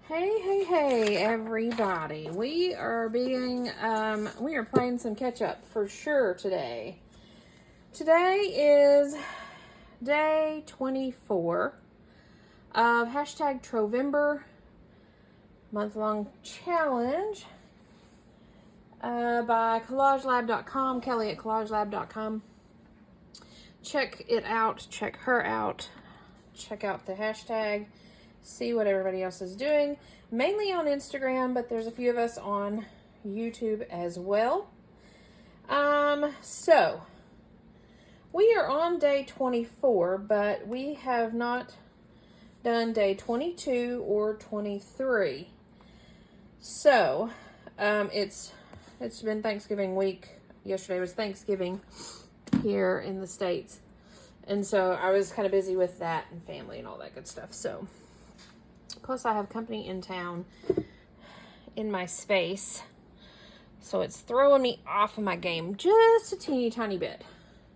Hey, everybody. We are playing some catch up for sure today. Today is day 24 of hashtag Trovember month-long challenge by collagelab.com, Kelly at collagelab.com. Check it out, check her out, check out the hashtag. See what everybody else is doing, mainly on Instagram, but there's a few of us on YouTube as well. So we are on day 24, but we have not done day 22 or 23. So it's been Thanksgiving week. Yesterday was Thanksgiving here in the States, and so I was kind of busy with that and family and all that good stuff. So plus, I have company in town in my space, so it's throwing me off of my game just a teeny tiny bit.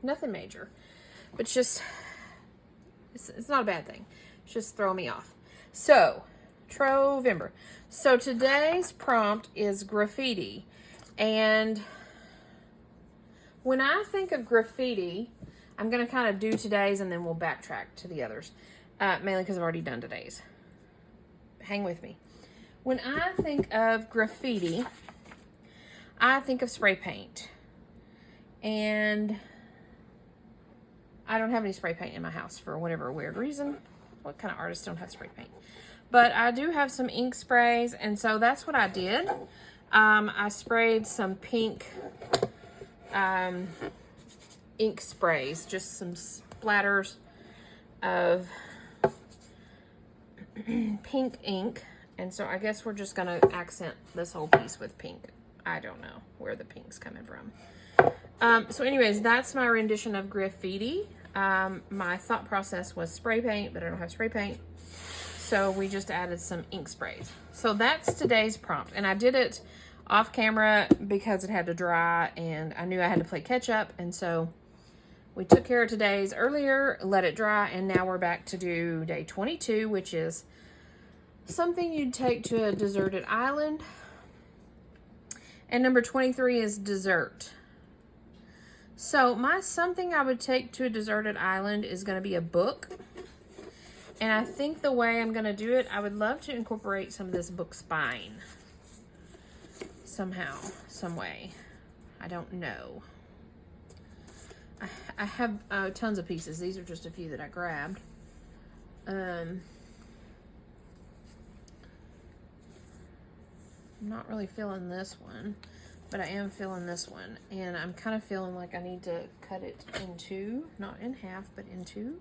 Nothing major, but it's not a bad thing. It's just throwing me off. So, Trovember. So today's prompt is graffiti, and when I think of graffiti, I'm going to kind of do today's and then we'll backtrack to the others, mainly because I've already done today's. Hang with me. When I think of graffiti, I think of spray paint. And I don't have any spray paint in my house for whatever weird reason. What kind of artists don't have spray paint? But I do have some ink sprays, and so that's what I did. I sprayed some pink ink sprays, just some splatters of pink ink, and so I guess we're just gonna accent this whole piece with pink. I don't know where the pink's coming from. So anyways, that's my rendition of graffiti. My thought process was spray paint, but I don't have spray paint, so we just added some ink sprays. So that's today's prompt, and I did it off camera because it had to dry, and I knew I had to play catch up, and so we took care of today's earlier, let it dry, and now we're back to do day 22, which is something you'd take to a deserted island. And number 23 is dessert. So something I would take to a deserted island is going to be a book. And I think the way I'm going to do it, I would love to incorporate some of this book spine. Somehow, some way. I don't know. I have tons of pieces. These are just a few that I grabbed. I'm not really feeling this one, but I am feeling this one. And I'm kind of feeling like I need to cut it in two, not in half, but in two.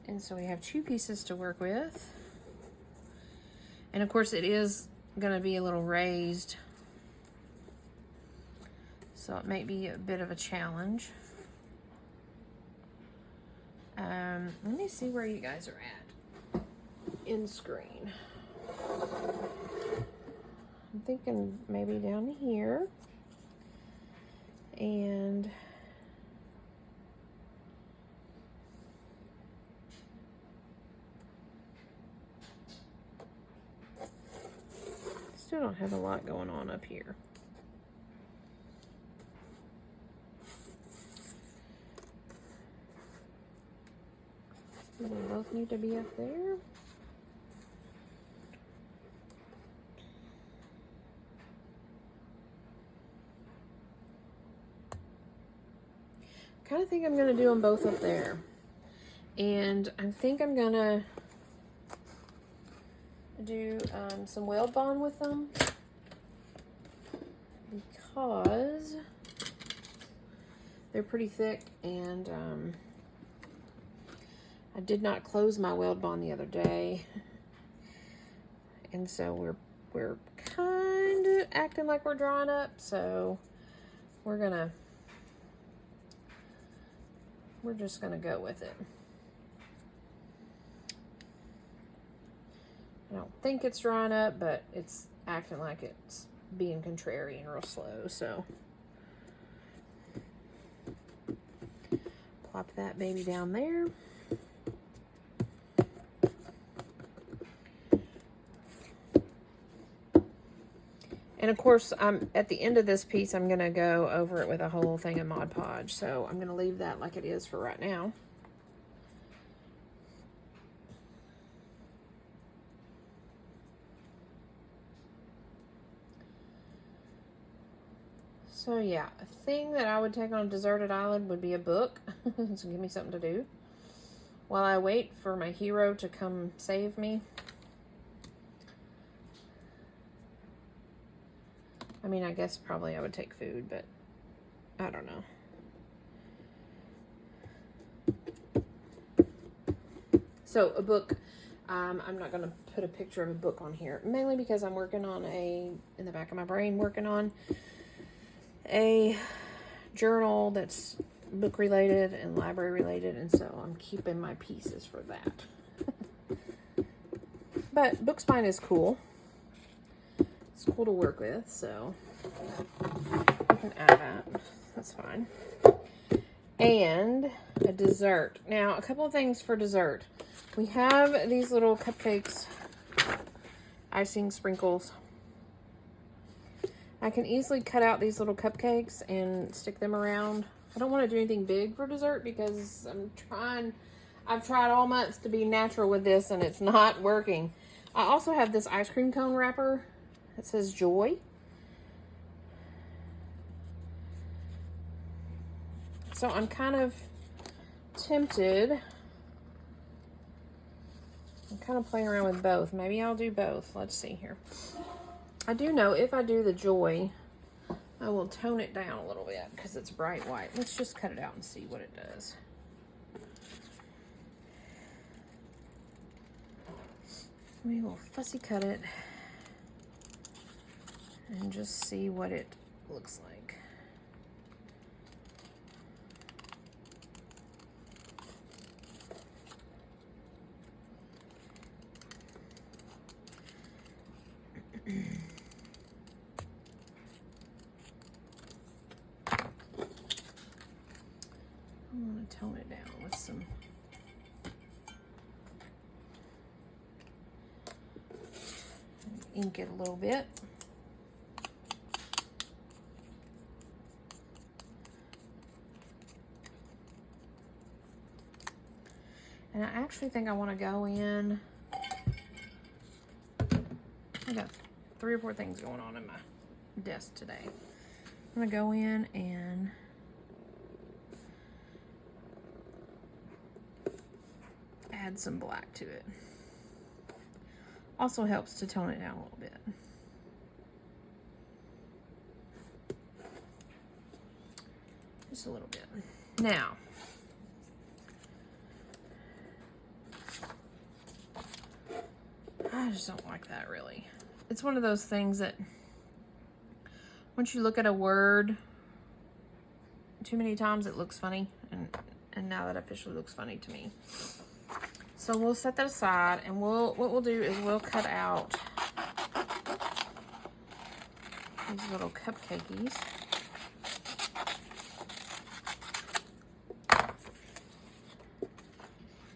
And so we have two pieces to work with. And of course it is going to be a little raised, so it may be a bit of a challenge. Let me see where you guys are at in screen. I'm thinking maybe down here. And still don't have a lot going on up here. Do they both need to be up there? I kind of think I'm going to do them both up there. And I think I'm going to do some weld bond with them because they're pretty thick, and I did not close my weld bond the other day, and so we're kind of acting like we're drawing up, so we're just gonna go with it. I don't think it's drying up, but it's acting like it's being contrary and real slow, so plop that baby down there. And of course, I'm at the end of this piece, I'm going to go over it with a whole thing of Mod Podge. So I'm going to leave that like it is for right now. So yeah, a thing that I would take on a deserted island would be a book. So give me something to do while I wait for my hero to come save me. I mean, I guess probably I would take food, but I don't know. So a book, I'm not going to put a picture of a book on here, mainly because I'm working on in the back of my brain, working on a journal that's book related and library related, and so I'm keeping my pieces for that. But book spine is cool. It's cool to work with, so I can add that. That's fine. And a dessert. Now, a couple of things for dessert. We have these little cupcakes, icing sprinkles. I can easily cut out these little cupcakes and stick them around. I don't want to do anything big for dessert because I've tried all months to be natural with this and it's not working. I also have this ice cream cone wrapper. It says Joy. So I'm kind of tempted. I'm kind of playing around with both. Maybe I'll do both. Let's see here. I do know if I do the Joy, I will tone it down a little bit because it's bright white. Let's just cut it out and see what it does. We will fussy cut it and just see what it looks like. I'm going to tone it down with some ink it a little bit. And I actually think I want to go in. I got 3 or 4 things going on in my desk today. I'm going to go in and add some black to it. Also helps to tone it down a little bit. Just a little bit. Now, I just don't like that really. It's one of those things that once you look at a word too many times, it looks funny. And now that officially looks funny to me. So we'll set that aside, and what we'll do is we'll cut out these little cupcakes.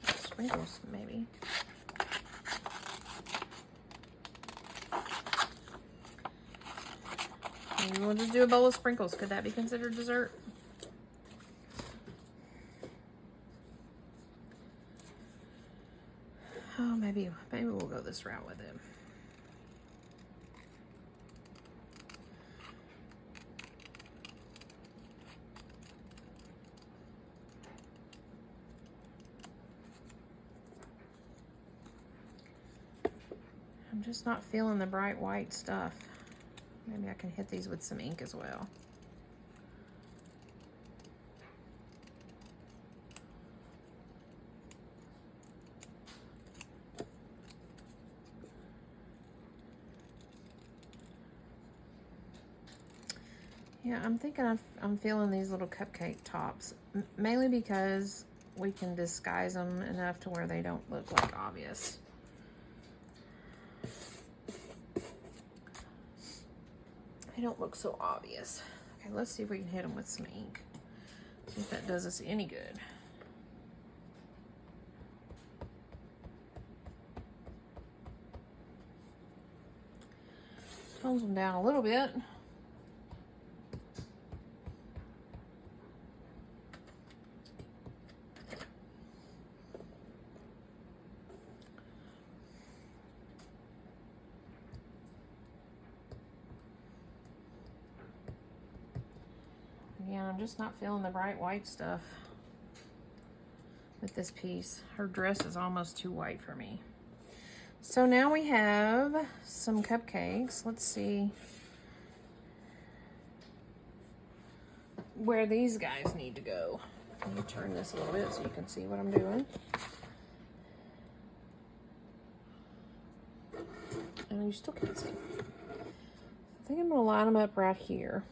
Sprinkles, maybe. Maybe we'll just do a bowl of sprinkles. Could that be considered dessert? Oh, maybe we'll go this route with it. I'm just not feeling the bright white stuff. Maybe I can hit these with some ink as well. Yeah, I'm thinking I'm feeling these little cupcake tops, mainly because we can disguise them enough to where they don't look like obvious. They don't look so obvious. Okay, let's see if we can hit them with some ink. See if that does us any good. Tones them down a little bit. Yeah, I'm just not feeling the bright white stuff with this piece. Her dress is almost too white for me. So now we have some cupcakes. Let's see where these guys need to go. Let me turn this a little bit so you can see what I'm doing. And you still can't see. I think I'm gonna line them up right here.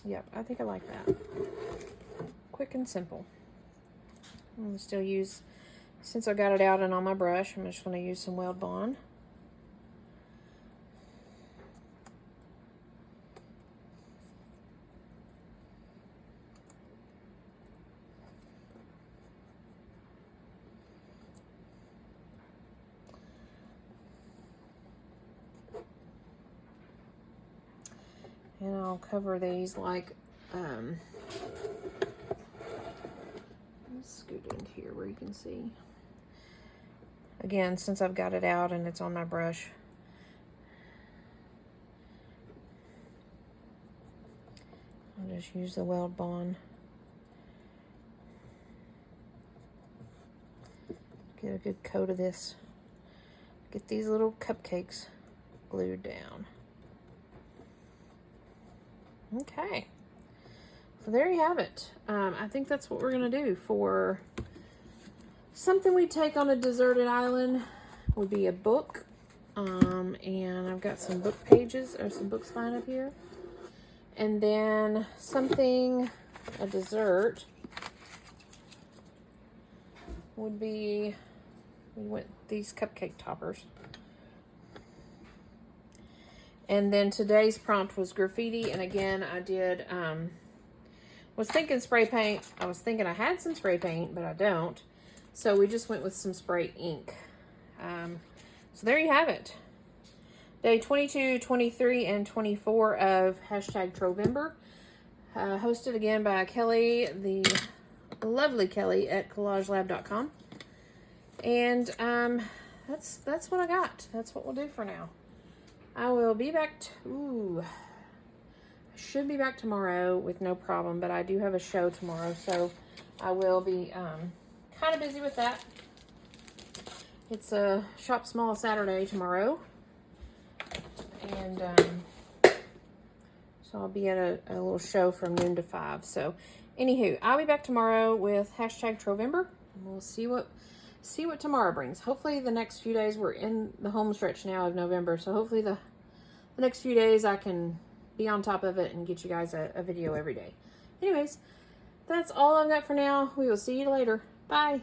Yep, I think I like that. Quick and simple. I'm gonna still use, since I got it out and on my brush, I'm just gonna use some Weld Bond. And I'll cover these like, let's scoot in here where you can see. Again, since I've got it out and it's on my brush, I'll just use the Weld Bond. Get a good coat of this. Get these little cupcakes glued down. Okay, so there you have it. I think that's what we're gonna do for something we take on a deserted island. Would be a book, and I've got some book pages or some books lined up here, and then something, a dessert would be, we went these cupcake toppers. And then today's prompt was graffiti. And again, I did, was thinking spray paint. I was thinking I had some spray paint, but I don't. So we just went with some spray ink. So there you have it. Day 22, 23, and 24 of hashtag Trovember. Hosted again by Kelly, the lovely Kelly at collagelab.com. And that's what I got. That's what we'll do for now. I will be back, I should be back tomorrow with no problem, but I do have a show tomorrow, so I will be kind of busy with that. It's a Shop Small Saturday tomorrow, and so I'll be at a little show from noon to 5. So anywho, I'll be back tomorrow with hashtag Trovember, and we'll see what tomorrow brings. Hopefully the next few days, we're in the home stretch now of November, so hopefully the next few days I can be on top of it and get you guys a video every day. Anyways, that's all I've got for now. We will see you later. Bye.